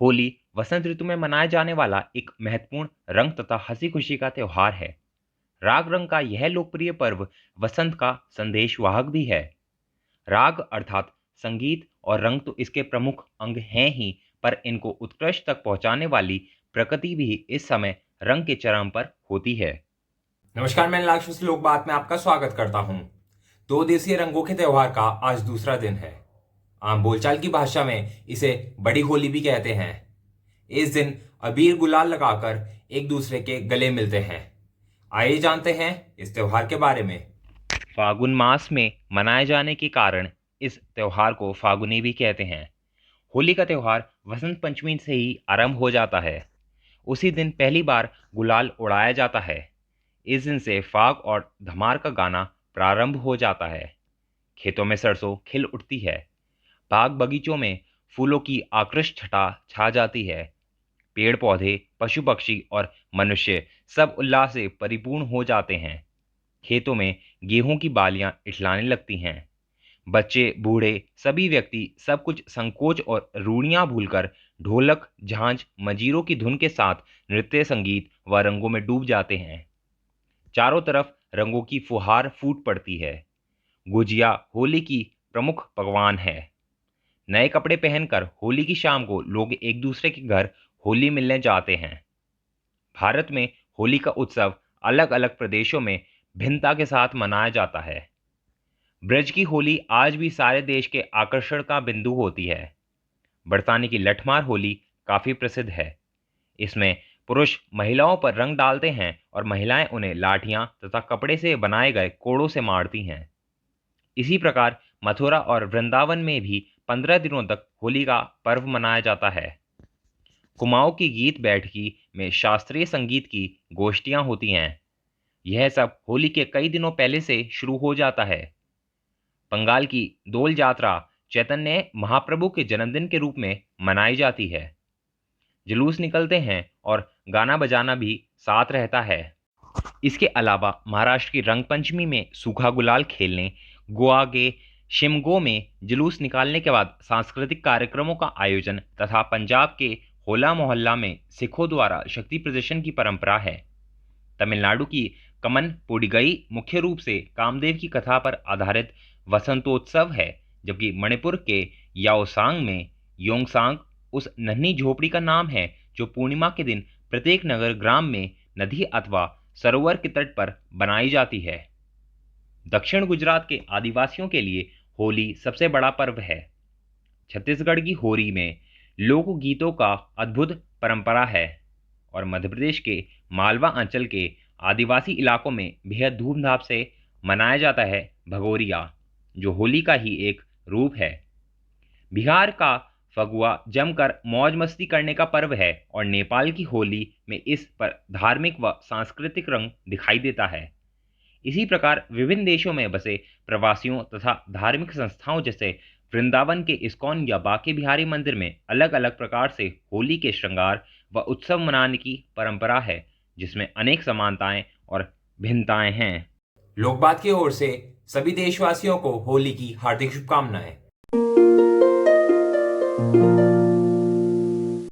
होली वसंत ऋतु में मनाया जाने वाला एक महत्वपूर्ण रंग तथा हंसी खुशी का त्योहार है। राग रंग का यह लोकप्रिय पर्व वसंत का संदेशवाहक भी है। राग अर्थात संगीत और रंग तो इसके प्रमुख अंग हैं ही, पर इनको उत्कृष्ट तक पहुंचाने वाली प्रकृति भी इस समय रंग के चरम पर होती है। नमस्कार, मैं लाक्षुस लोक बात में आपका स्वागत करता हूं। 2 दिवसीय रंगों के त्योहार का आज दूसरा दिन है। आम बोलचाल की भाषा में इसे बड़ी होली भी कहते हैं। इस दिन अबीर गुलाल लगाकर एक दूसरे के गले मिलते हैं। आइए जानते हैं इस त्योहार के बारे में। फागुन मास में मनाए जाने के कारण इस त्योहार को फागुनी भी कहते हैं। होली का त्योहार वसंत पंचमी से ही आरंभ हो जाता है। उसी दिन पहली बार गुलाल उड़ाया जाता है। इस दिन से फाग और धमार का गाना प्रारंभ हो जाता है। खेतों में सरसों खिल उठती है। बाग बगीचों में फूलों की आकृष्ट छटा छा जाती है। पेड़ पौधे, पशु पक्षी और मनुष्य सब उल्लास से परिपूर्ण हो जाते हैं। खेतों में गेहूं की बालियां इठलाने लगती हैं। बच्चे, बूढ़े, सभी व्यक्ति सब कुछ संकोच और रूढ़ियां भूलकर ढोलक, झांझ, मजीरों की धुन के साथ नृत्य, संगीत व रंगों में डूब जाते हैं। चारों तरफ रंगों की फुहार फूट पड़ती है। गुजिया होली की प्रमुख पकवान है। नए कपड़े पहनकर होली की शाम को लोग एक दूसरे के घर होली मिलने जाते हैं। भारत में होली का उत्सव अलग अलग प्रदेशों में भिन्नता के साथ मनाया जाता है। ब्रज की होली आज भी सारे देश के आकर्षण का बिंदु होती है। बरसाने की लठमार होली काफी प्रसिद्ध है। इसमें पुरुष महिलाओं पर रंग डालते हैं और महिलाएं उन्हें लाठियां तथा कपड़े से बनाए गए कोड़ों से मारती हैं। इसी प्रकार मथुरा और वृंदावन में भी 15 दिनों तक होली का पर्व मनाया जाता है। कुमाऊं की गीत बैठकी में शास्त्रीय संगीत की गोष्ठियां होती हैं। यह सब होली के कई दिनों पहले से शुरू हो जाता है। बंगाल की दोल यात्रा चैतन्य महाप्रभु के जन्मदिन के रूप में मनाई जाती है। जुलूस निकलते हैं और गाना बजाना भी साथ रहता है। इसके अलावा महाराष्ट्र की रंग पंचमी में सूखा गुलाल खेलने, गोवा के शिमगो में जुलूस निकालने के बाद सांस्कृतिक कार्यक्रमों का आयोजन तथा पंजाब के होला मोहल्ला में सिखों द्वारा शक्ति प्रदर्शन की परंपरा है। तमिलनाडु की कमन पोडिगई मुख्य रूप से कामदेव की कथा पर आधारित वसंतोत्सव है, जबकि मणिपुर के याओसांग में योंगसांग उस नन्ही झोपड़ी का नाम है जो पूर्णिमा के दिन प्रत्येक नगर ग्राम में नदी अथवा सरोवर के तट पर बनाई जाती है। दक्षिण गुजरात के आदिवासियों के लिए होली सबसे बड़ा पर्व है। छत्तीसगढ़ की होली में लोकगीतों का अद्भुत परंपरा है और मध्य प्रदेश के मालवा अंचल के आदिवासी इलाकों में बेहद धूमधाम से मनाया जाता है भगोरिया, जो होली का ही एक रूप है। बिहार का फगुआ जमकर मौज मस्ती करने का पर्व है और नेपाल की होली में इस पर धार्मिक व सांस्कृतिक रंग दिखाई देता है। इसी प्रकार विभिन्न देशों में बसे प्रवासियों तथा धार्मिक संस्थाओं जैसे वृंदावन के इस्कॉन या बांके बिहारी मंदिर में अलग अलग प्रकार से होली के श्रृंगार व उत्सव मनाने की परंपरा है, जिसमें अनेक समानताएं और भिन्नताएं हैं। लोकबात की ओर से सभी देशवासियों को होली की हार्दिक शुभकामनाएं।